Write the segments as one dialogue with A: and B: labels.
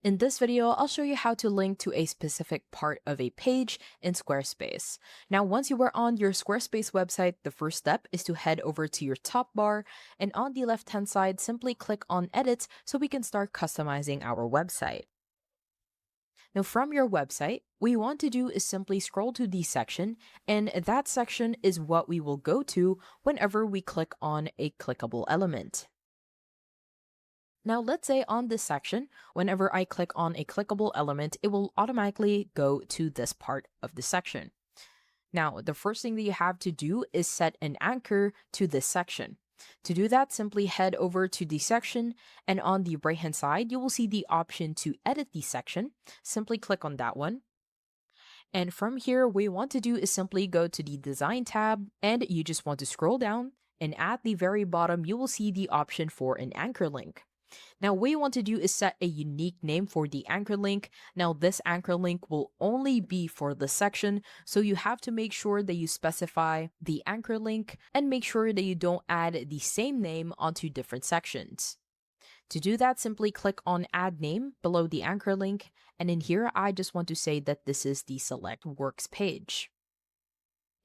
A: In this video, I'll show you how to link to a specific part of a page in Squarespace. Now, once you are on your Squarespace website, the first step is to head over to your top bar, and on the left-hand side, simply click on Edit so we can start customizing our website. Now, from your website, what you want to do is simply scroll to the section, and that section is what we will go to whenever we click on a clickable element. Now, let's say on this section, whenever I click on a clickable element, it will automatically go to this part of the section. Now, the first thing that you have to do is set an anchor to this section. To do that, simply head over to the section, and on the right hand side, you will see the option to edit the section. Simply click on that one. And from here, what you want to do is simply go to the design tab, and you just want to scroll down, and at the very bottom, you will see the option for an anchor link. Now, what you want to do is set a unique name for the anchor link. Now, this anchor link will only be for the section, so you have to make sure that you specify the anchor link and make sure that you don't add the same name onto different sections. To do that, simply click on Add Name below the anchor link, and in here, I just want to say that this is the Select Works page.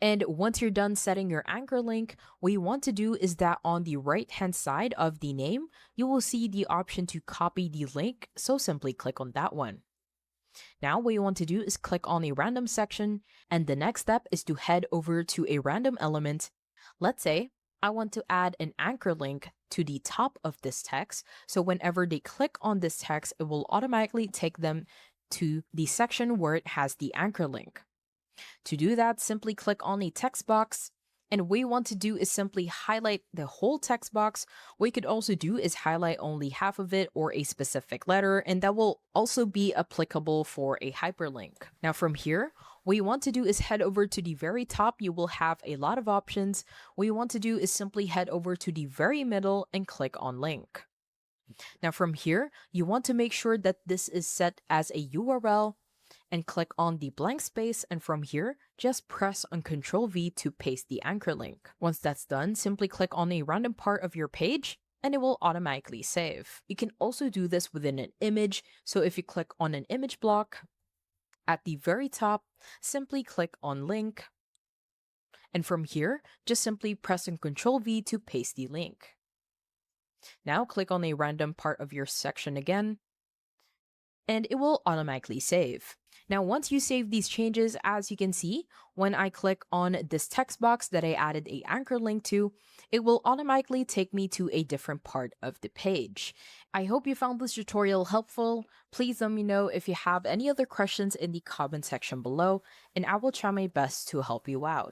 A: And once you're done setting your anchor link, what you want to do is that on the right hand side of the name, you will see the option to copy the link, so simply click on that one. Now what you want to do is click on a random section, and the next step is to head over to a random element. Let's say I want to add an anchor link to the top of this text, so whenever they click on this text, it will automatically take them to the section where it has the anchor link. To do that, simply click on a text box, and what you want to do is simply highlight the whole text box. What you could also do is highlight only half of it or a specific letter, and that will also be applicable for a hyperlink. Now from here, what you want to do is head over to the very top. You will have a lot of options. What you want to do is simply head over to the very middle and click on link. Now from here, you want to make sure that this is set as a URL, and click on the blank space, and from here, just press on Ctrl V to paste the anchor link. Once that's done, simply click on a random part of your page, and it will automatically save. You can also do this within an image, so if you click on an image block, at the very top, simply click on link, and from here, just simply press on Ctrl V to paste the link. Now click on a random part of your section again, and it will automatically save. Now, once you save these changes, as you can see, when I click on this text box that I added a anchor link to, it will automatically take me to a different part of the page. I hope you found this tutorial helpful. Please let me know if you have any other questions in the comment section below, and I will try my best to help you out.